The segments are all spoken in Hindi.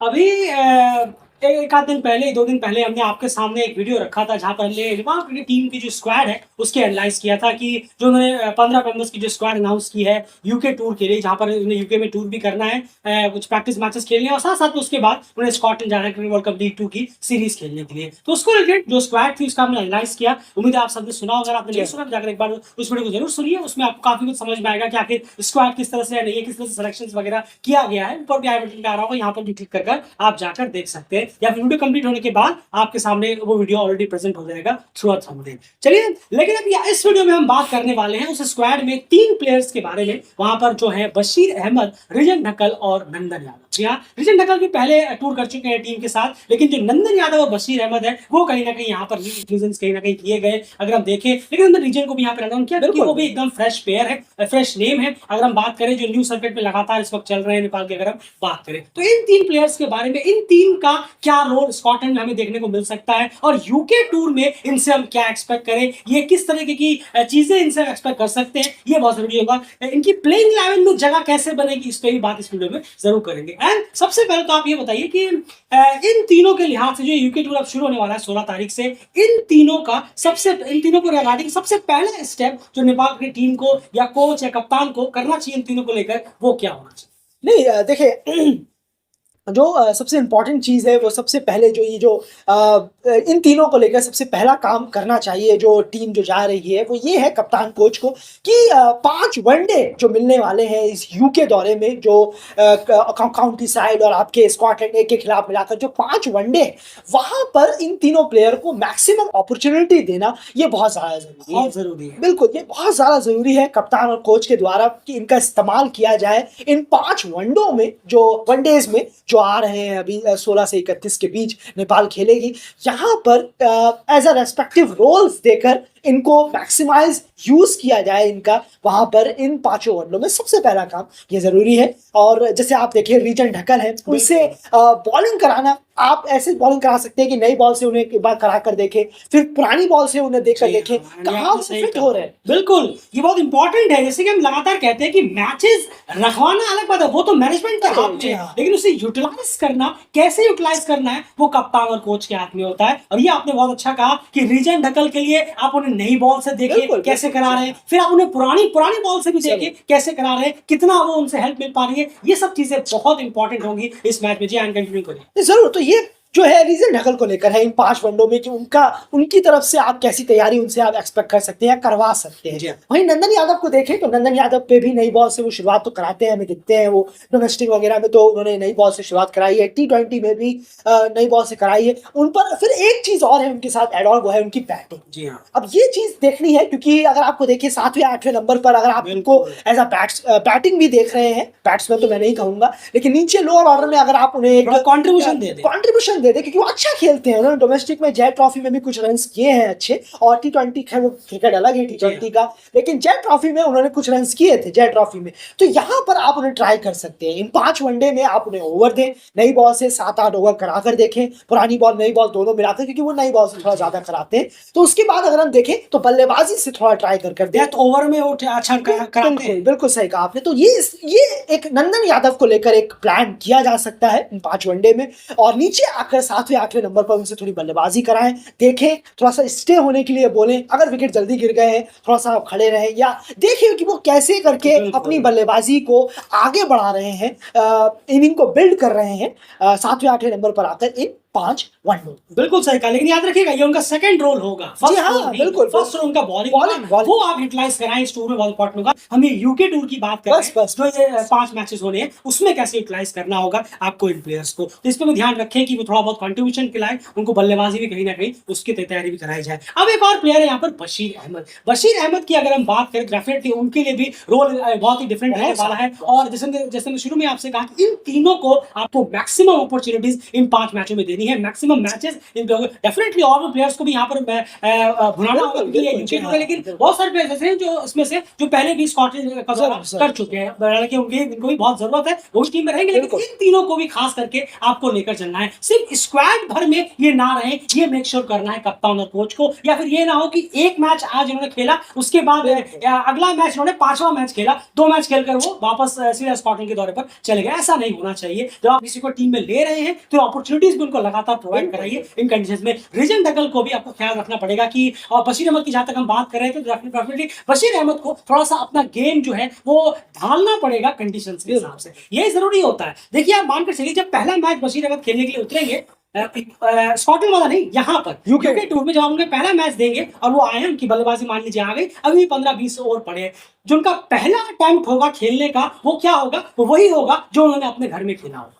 अभी एक आध दिन पहले, 2 दिन पहले हमने आपके सामने एक वीडियो रखा था जहाँ पर हमने वहाँ की टीम की जो स्क्वाड है उसके एनालाइज किया था कि जो उन्होंने 15 मेंबर्स की जो स्क्वाड अनाउंस की है यूके टूर के लिए, जहाँ पर उन्हें यूके में टूर भी करना है, कुछ प्रैक्टिस मैचेस खेलने और साथ साथ उसके बाद उन्हें स्कॉटलैंड जाना है वर्ल्ड कप लीग 2 की सीरीज खेलने के लिए। तो उसको रिलेटेड जो स्क्वाड थी उसका हमने एनालाइज किया। उम्मीद है आप सबने सुना। अगर आपने नहीं सुना जाकर एक बार उस वीडियो को जरूर सुनिए, उसमें आपको काफी कुछ समझ में आएगा कि आखिर स्क्वाड किस तरह से नहीं है, किस तरह से सिलेक्शन वगैरह किया गया है। ऊपर भी आई बटन पे आ रहा होगा, यहाँ पर भी क्लिक कर आप जाकर देख सकते हैं, या फिर वीडियो कंप्लीट होने के बाद आपके सामने वो वीडियो ऑलरेडी प्रेजेंट हो जाएगा थ्रू अ थंबनेल। चलिए, लेकिन अब इस वीडियो में हम बात करने वाले हैं उस स्क्वाड में 3 प्लेयर्स के बारे में। वहां पर जो है बशीर अहमद, रिजन ढक्कल और नंदन यादव। जी हाँ, रिजन ढक्कल भी पहले टूर कर चुके हैं टीम के साथ, लेकिन जो नंदन यादव और बशीर अहमद है वो कहीं ना कहीं यहाँ पर इंक्लूजन्स कहीं ना कहीं किए गए अगर हम देखें। लेकिन हमने रीजन को भी यहाँ पर अनाउंस किया क्योंकि वो भी एकदम फ्रेश प्लेयर है, फ्रेश नेम है। अगर हम बात करें जो न्यू सर्किट में लगातार इस वक्त चल रहे हैं नेपाल की, अगर हम बात करें तो इन 3 प्लेयर्स के बारे में, इन 3 का क्या रोल स्कॉटलैंड में हमें देखने को मिल सकता है और यूके टूर में इनसे हम क्या एक्सपेक्ट करें, ये किस तरह की चीजें इनसे एक्सपेक्ट कर सकते हैं, ये बहुत जरूरी होगा। इनकी प्लेइंग 11 में जगह कैसे बनेगी, इस पे भी बात इस वीडियो में जरूर करेंगे। एंड सबसे पहले तो आप ये बताइए कि इन तीनों के लिहाज से जो यूके टूर अब शुरू होने वाला है 16 तारीख से, इन तीनों को रिगार्डिंग सबसे पहला स्टेप जो नेपाल की टीम को या कोच या कप्तान को करना चाहिए इन तीनों को लेकर, वो क्या होना चाहिए? नहीं, देखिए जो सबसे इम्पोर्टेंट चीज़ है वो सबसे पहले जो इन तीनों को लेकर सबसे पहला काम करना चाहिए जो टीम जो जा रही है वो ये है कप्तान कोच को कि 5 वनडे जो मिलने वाले हैं इस यूके दौरे में, जो काउंटी साइड और आपके स्कॉटलैंड के खिलाफ मिलाकर जो 5 वनडे वहाँ पर इन तीनों प्लेयर को मैक्सिमम अपॉर्चुनिटी देना ये बहुत ज़्यादा जरूरी है। बिल्कुल, ये बहुत ज़्यादा ज़रूरी है कप्तान और कोच के द्वारा कि इनका इस्तेमाल किया जाए इन 5 वनडों में, जो वनडेज में जो आ रहे हैं अभी 16 से 31 के बीच नेपाल खेलेगी। यहाँ पर एज अ रेस्पेक्टिव रोल्स देकर इनको मैक्सिमाइज यूज किया जाए इनका वहां पर इन 5 वनडों में। सबसे पहला काम ये जरूरी है। और जैसे आप देखिए रिजन ढक्कल है, उनसे बॉलिंग कराना, आप ऐसे बॉलिंग करा सकते हैं कि नई बॉल से उन्हें एक बार करा कर देखें, फिर पुरानी बॉल से उन्हें देखकर देखें कहाँ फिट हो रहे हैं। बिल्कुल, ये बहुत इंपॉर्टेंट है। जैसे कि हम लगातार कहते हैं कि मैचेस रखवाना अलग बात है, वो तो मैनेजमेंट के हाथ में है, लेकिन उसे यूटिलाइज करना, कैसे यूटिलाइज करना है, वो कप्तान और कोच के हाथ में होता है। और ये आपने बहुत अच्छा कहा कि रिजन ढक्कल के लिए आप उन्हें नई बॉल से देखिए कैसे करा रहे हैं, फिर आप उन्हें पुरानी बॉल से भी देखिए कैसे करा रहे हैं, कितना वो उनसे हेल्प मिल पा रही है। ये सब चीजें बहुत इंपॉर्टेंट होंगी इस मैच में। जी हाँ, कंटिन्यू करिए। जरूर। तो ये जो है रिजन ढक्कल को लेकर है इन 5 वनडों में कि उनकी तरफ से आप कैसी तैयारी उनसे आप एक्सपेक्ट कर सकते हैं, करवा सकते हैं। वहीं नंदन यादव को देखें तो नंदन यादव पे भी नई बॉल से वो शुरुआत तो कराते हैं, हमें दिखते हैं वो डोमेस्टिक वगैरह में तो उन्होंने नई बॉल से शुरुआत कराई है, T20 में भी नई बॉल से कराई है उन पर। फिर एक चीज और है उनके साथ एड ऑन, वो है उनकी बैटिंग। जी हाँ, अब ये चीज देखनी है क्योंकि अगर आपको देखिए 7वें 8वें नंबर पर अगर आप इनको एज अ बैटिंग भी देख रहे हैं, बैट्समैन तो मैं नहीं कहूंगा, लेकिन नीचे लोअर ऑर्डर में अगर आप उन्हें कॉन्ट्रीब्यूशन दे दे क्योंकि वो अच्छा खेलते हैं। उन्होंने डोमेस्टिक में जेट ट्रॉफी में भी कुछ रन्स किए हैं अच्छे, और T20 है वो क्रिकेट अलग है T20 का, लेकिन जेट ट्रॉफी में उन्होंने कुछ रन्स किए थे जेट ट्रॉफी में। तो यहाँ पर आप उन्हें ट्राई कर सकते हैं इन 5 वनडे में। आप उन्हें ओवर दें, नई बॉल से 7-8 ओवर कराकर देखें, पुरानी बॉल नई बॉल दोनों मिलाकर, क्योंकि वो नई बॉल से थोड़ा ज्यादा कराते हैं। तो उसके बाद अगर हम देखें तो बल्लेबाजी से थोड़ा ट्राई कर दें, तो ओवर में वो अच्छा कराते हैं। बिल्कुल सही कहा आपने। तो ये एक नंदन यादव को लेकर एक प्लान किया जा सकता है इन 5 वनडे में, और नीचे आकर 7वें 8वें नंबर पर उनसे थोड़ी बल्लेबाजी कराएं, देखें, थोड़ा सा स्टे होने के लिए बोलें। अगर विकेट जल्दी गिर गए हैं थोड़ा सा आप खड़े रहें, या देखिए कि वो कैसे करके अपनी बल्लेबाजी को आगे बढ़ा रहे हैं, इनिंग को बिल्ड कर रहे हैं 7वें 8वें नंबर पर आकर इन 5 वनडे। बिल्कुल सही कहा, लेकिन याद रखिएगा ये उनका सेकंड रोल होगा। बिल्कुल, फर्स्ट रोल उनका बॉलिंग, वो आप यूटिलाइज कराएं इस टूर में, बहुत इंपॉर्टेंट होगा। हम ये यूके टूर की बात कर रहे हैं, जो ये 5 मैचेस होने हैं उसमें कैसे यूटिलाइज करना होगा आपको इन प्लेयर्स को। तो इस पे ध्यान रखें कि वो थोड़ा बहुत कंट्रीब्यूशन खिलाए, उनको बल्लेबाजी भी कहीं ना कहीं उसकी तैयारी भी कराई जाए। अब एक और प्लेयर है यहाँ पर बशीर अहमद। बशीर अहमद की अगर हम बात करें, डेफिनेटली उनके लिए भी रोल बहुत ही डिफरेंट रहने वाला है। और जैसे मैं शुरू में आपसे कहा, इन तीनों को आपको मैक्सिमम अपॉर्चुनिटीज इन 5 मैचों में देनी खेलनी है, मैक्सिमम मैचेस डेफिनेटली और भी प्लेयर्स को भी यहाँ पर भुनाना होगा क्योंकि ये यूके टूर है, लेकिन बहुत सारे प्लेयर्स ऐसे हैं जो इसमें से जो पहले भी स्कॉटलैंड का दौरा कर चुके हैं, हालांकि इनको भी बहुत जरूरत है, वो टीम में रहेंगे, लेकिन इन तीनों को भी खास करके आपको लेकर चलना है। सिर्फ स्क्वाड भर में ये ना रहे, ये मेक श्योर करना है कप्तान और कोच को, या फिर ये ना हो कि एक मैच आज इन्होंने खेला, उसके बाद अगला मैच इन्होंने 5वां मैच खेला, 2 मैच खेलकर वो वापस सीधा स्कॉटलैंड के दौरे पर चले गए। ऐसा नहीं होना चाहिए। जब आप किसी को टीम में ले रहे हैं तो अपॉर्चुनिटीज भी उनको लगातार प्रोवाइड कराइए इन कंडीशंस में। रिजन डगल को भी आपको ख्याल रखना पड़ेगा कि, और बशीर अहमद की जहां तक हम बात कर रहे थे, तो डेफिनेटली बशीर अहमद को थोड़ा सा अपना गेम जो है वो ढालना पड़ेगा कंडीशंस के हिसाब से, ये जरूरी होता है। देखिए आप मानकर चलिए जब पहला मैच बशीर अहमद खेलने के लिए उतरेंगे, स्कॉटलैंड वाला नहीं, यहाँ पर यूके टूर में जब हम उनके पहला मैच देंगे और वो आए हैं, उनकी बल्लेबाजी मान लीजिए आ गई, अभी 15-20 ओवर पड़े हैं, जो उनका पहला अटेम्प्ट होगा खेलने का वो क्या होगा, वो वही होगा जो उन्होंने अपने घर में खेला होगा,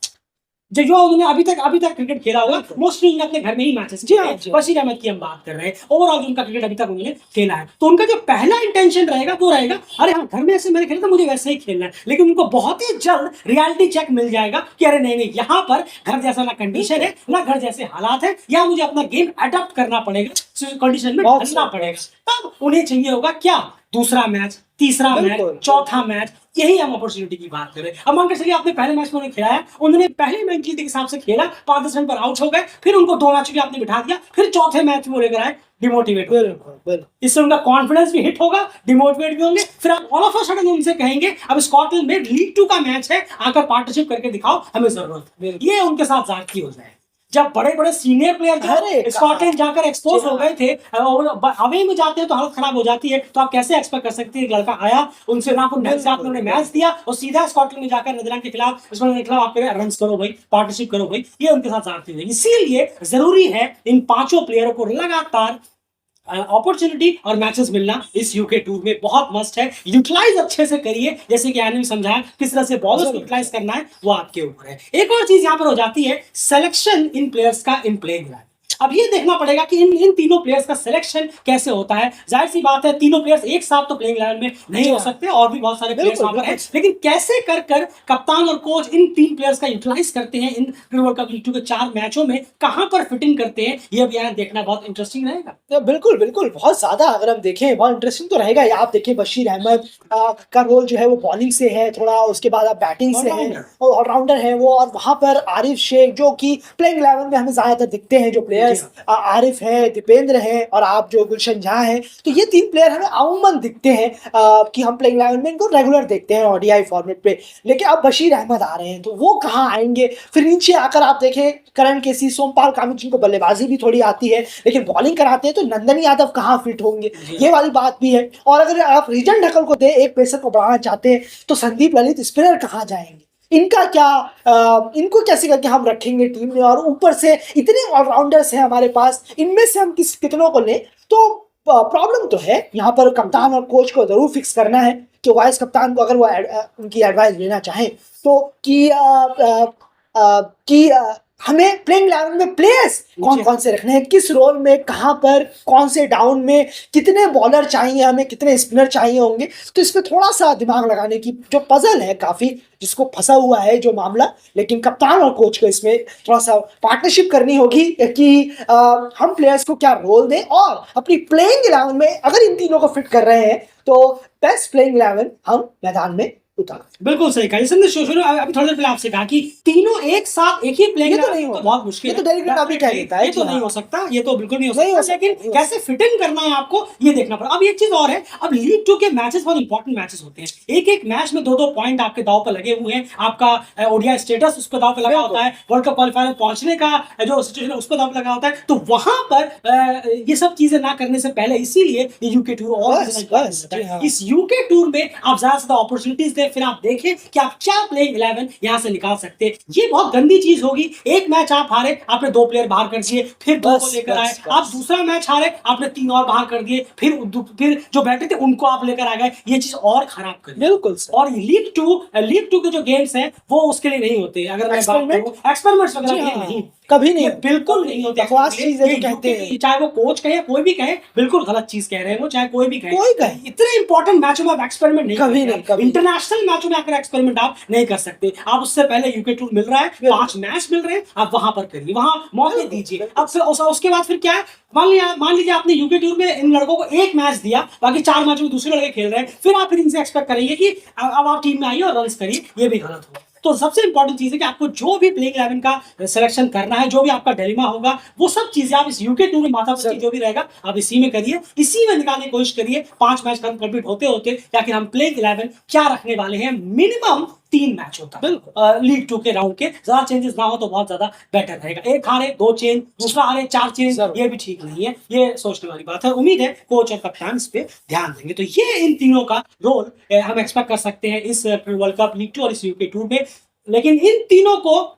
जो उन्होंने अभी तक क्रिकेट खेला होगा। मोस्टली उन्होंने अपने घर में ही मैचेस खेले। बशीर अहमद की हम बात कर रहे हैं, ओवरऑल जो उनका क्रिकेट अभी तक उन्होंने खेला है, तो उनका जो पहला इंटेंशन रहेगा वो रहेगा, अरे हाँ घर में ऐसे मैंने खेला था, मुझे वैसे ही खेलना है। लेकिन उनको बहुत ही जल्द रियलिटी चेक मिल जाएगा कि अरे नहीं, यहाँ पर घर जैसा ना कंडीशन है, ना घर जैसे हालात है, या मुझे अपना गेम अडॉप्ट करना पड़ेगा, कंडीशन में ढलना पड़ेगा। तब उन्हें चाहिए होगा क्या, दूसरा मैच, तीसरा मैच, चौथा मैच, यही हम अपॉर्चुनिटी की बात कर रहे हैं। अब मानकर चलिए आपने पहले मैच में उन्हें खिलाया, उन्होंने पहले मेंटलिटी के हिसाब से खेला, 5-10 रन पर आउट हो गए, फिर उनको 2 मैचों के आपने बिठा दिया, फिर चौथे मैच में लेकर आए, डिमोटिवेट, इससे उनका कॉन्फिडेंस भी हिट होगा, डिमोटिवेट भी होंगे। फिर आप ऑल ऑफ अ सडन उनसे कहेंगे अब स्कॉटलैंड में लीग 2 का मैच है, आकर पार्टनरशिप करके दिखाओ, हमें जरूरत है। ये उनके साथ जाती हो जाए। जब बड़े बड़े सीनियर प्लेयर स्कॉटलैंड जाकर एक्सपोज हो गए थे, अवे में जाते हैं तो हालत खराब हो जाती है, तो आप कैसे एक्सपेक्ट कर सकते हैं लड़का आया, उनसे ना कोई मैच दिया और सीधा स्कॉटलैंड में जाकर नीदरलैंड के खिलाफ आप रन करो भाई, पार्टनरशिप करो भाई, ये उनके साथ जाती है। इसीलिए जरूरी है इन 5 प्लेयरों को लगातार अपॉर्चुनिटी और मैचेस मिलना इस यूके टूर में बहुत मस्ट है। यूटिलाइज अच्छे से करिए, जैसे कि आने में समझाया किस तरह से बॉलर्स को यूटिलाइज करना है वो आपके ऊपर है। एक और चीज यहाँ पर हो जाती है सिलेक्शन इन प्लेयर्स का इन प्लेइंग इलेवन। अब ये देखना पड़ेगा कि इन तीनों प्लेयर्स का सिलेक्शन कैसे होता है। जाहिर सी बात है तीनों प्लेयर्स एक साथ तो प्लेइंग इलेवन में नहीं हो सकते, और भी बहुत सारे प्लेयर्स वहां पर हैं, लेकिन कैसे कर कर कप्तान और कोच इन 3 प्लेयर्स का यूटिलाइज करते हैं इन वर्ल्ड कप लीग 2 के 4 मैचों में, कहां पर फिटिंग करते हैं, ये भी देखना बहुत इंटरेस्टिंग रहेगा। बिल्कुल बिल्कुल, बहुत ज्यादा अगर हम देखें बहुत इंटरेस्टिंग तो रहेगा। आप देखिए बशीर अहमद का रोल जो है वो बॉलिंग से है थोड़ा, उसके बाद आप बैटिंग से है, ऑलराउंडर है वो, और वहां पर आरिफ शेख जो कि प्लेइंग इलेवन में हमें ज्यादातर दिखते हैं जो प्लेयर्स, आरिफ है, दीपेंद्र है, और आप जो गुलशन झा है, तो ये 3 प्लेयर हमें अमूमन दिखते हैं कि हम प्लेइंग इलेवन में इनको रेगुलर देखते हैं ओडीआई फॉर्मेट पे। लेकिन अब बशीर अहमद आ रहे हैं तो वो कहाँ आएंगे। फिर नीचे आकर आप देखें करण केसी, सोमपाल कामित, जिनको बल्लेबाजी भी थोड़ी आती है लेकिन बॉलिंग कराते हैं, तो नंदन यादव कहाँ फिट होंगे, ये वाली बात भी है। और अगर आप रीजन ढकल को दे, एक पेसर को बढ़ाना चाहते हैं, तो संदीप ललित स्पिनर कहाँ जाएंगे, इनका क्या, इनको कैसे करके हम रखेंगे टीम में। और ऊपर से इतने ऑलराउंडर्स हैं हमारे पास, इनमें से हम कितनों को लें, तो प्रॉब्लम तो है। यहाँ पर कप्तान और कोच को जरूर फिक्स करना है कि वाइस कप्तान को अगर वो उनकी एडवाइस लेना चाहें तो कि हमें प्लेइंग इलेवन में प्लेयर्स कौन कौन से रखने हैं, किस रोल में, कहाँ पर, कौन से डाउन में, कितने बॉलर चाहिए हमें, कितने स्पिनर चाहिए होंगे। तो इस पर थोड़ा सा दिमाग लगाने की जो पजल है, काफ़ी जिसको फंसा हुआ है जो मामला, लेकिन कप्तान और कोच को इसमें थोड़ा सा पार्टनरशिप करनी होगी कि हम प्लेयर्स को क्या रोल दें, और अपनी प्लेइंग इलेवन में अगर इन तीनों को फिट कर रहे हैं तो बेस्ट प्लेइंग इलेवन हम मैदान में उतार। बिल्कुल सही कहा। शुरू अभी थोड़ी देर पहले आपसे कहा कि तीनों एक साथ एक ही प्लेइंग तो नहीं, बहुत मुश्किल है, ये तो नहीं हो सकता, ये तो बिल्कुल नहीं हो सकता, लेकिन कैसे फिटिंग करना है आपको ये देखना पड़ेगा। अब एक चीज और है, अब लीग 2 के मैचेस बहुत इंपॉर्टेंट मैचेस होते हैं, एक एक मैच में 2-2 पॉइंट आपके दाव पर लगे हुए हैं, आपका ओडीआई स्टेटस उस पर दाव पर लगा होता है, वर्ल्ड कप क्वालिफायर में पहुंचने का जो सिचुएशन है उस पर दाव पर लगा होता है। तो वहां पर ये सब चीजें ना करने से पहले इसीलिए ये यूके टूर और इस यूके टूर में आप ज्यादा से ज्यादा अपॉर्चुनिटीज दें, फिर आप देखें कि आप क्या प्लेइंग 11 यहां से निकाल सकते हैं। ये बहुत गंदी चीज होगी, एक मैच आप हारे, आपने 2 प्लेयर बाहर कर दिए, फिर 2 को लेकर आए, आप दूसरा मैच हारे, आपने 3 और बाहर कर दिए, फिर जो बैठे थे उनको आप लेकर आ गए, ये चीज और खराब कर बिल्कुल। और लीग 2 के जो गेम्स हैं वो उसके लिए नहीं होते। अगर मैं बात करूं एक्सपेरिमेंट्स वगैरह नहीं, कभी नहीं, बिल्कुल नहीं होते, बकवास चीज है कहते हैं, चाहे वो कोच कहे कोई भी कहे, बिल्कुल गलत चीज कह रहे हैं वो, चाहे कोई भी कहे, इतने इंपॉर्टेंट मैचों में आप एक्सपेरिमेंट नहीं, कभी नहीं। इंटरनेशनल इंटरनेशनल मैचों में आकर एक्सपेरिमेंट आप नहीं कर सकते। आप उससे पहले यूके टूर मिल रहा है, 5 मैच मिल रहे हैं, आप वहां पर करिए, वहां मौके दीजिए। अब फिर उसके बाद फिर क्या है, मान लीजिए आपने यूके टूर में इन लड़कों को 1 मैच दिया, बाकी 4 मैचों में दूसरे लड़के खेल रहे हैं, फिर आप इनसे एक्सपेक्ट करेंगे कि अब आप टीम में आइए और रन्स करिए, ये भी गलत होगा। तो सबसे इंपॉर्टेंट चीज है कि आपको जो भी प्लेइंग 11 का सिलेक्शन करना है, जो भी आपका डिलेमा होगा, वो सब चीजें आप इस यूके टूर में माथापच्ची जो भी रहेगा आप इसी में करिए, इसी में निकालने की कोशिश करिए। 5 मैच कंप्लीट होते होते आखिर हम प्लेइंग 11 क्या रखने वाले हैं, मिनिमम 3 मैच होता है लीग 2 के राउंड के, ज्यादा चेंजेस ना हो तो बहुत ज्यादा बेटर रहेगा। एक हारे 2 चेंज, दूसरा हारे 4 चेंज, ये भी ठीक नहीं है, ये सोचने वाली बात है। उम्मीद है कोच और कप्तान इस पे ध्यान देंगे। तो ये इन तीनों का रोल हम एक्सपेक्ट कर सकते हैं इस वर्ल्ड कप लीग 2 और इस यूके टूर में। लेकिन इन तीनों को,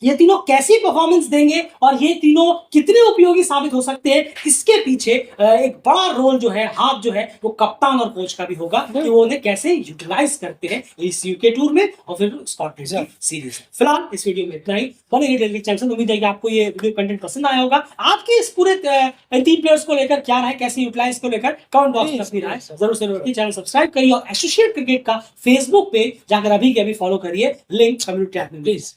ये तीनों कैसी परफॉर्मेंस देंगे और ये तीनों कितने उपयोगी साबित हो सकते हैं, इसके पीछे एक बड़ा रोल जो है, हाथ जो है, वो कप्तान और कोच का भी होगा कि वो उन्हें कैसे यूटिलाइज करते हैं इस यूके टूर में और फिर स्कॉटलैंड की सीरीज में। फिलहाल इस वीडियो में इतना ही। बने रहिए डेली चैनल। उम्मीद है कि आपको ये वीडियो कंटेंट पसंद आया होगा। आपके इस पूरे 3 प्लेयर्स को लेकर क्या राय, कैसे यूटिलाइज को लेकर कमेंट बॉक्स में अपनी राय जरूर से रखिए। चैनल सब्सक्राइब करिए और एसोसिएट क्रिकेट का फेसबुक पेज जाकर अभी के अभी फॉलो करिए, लिंक कम्युनिटी टैब में प्लीज।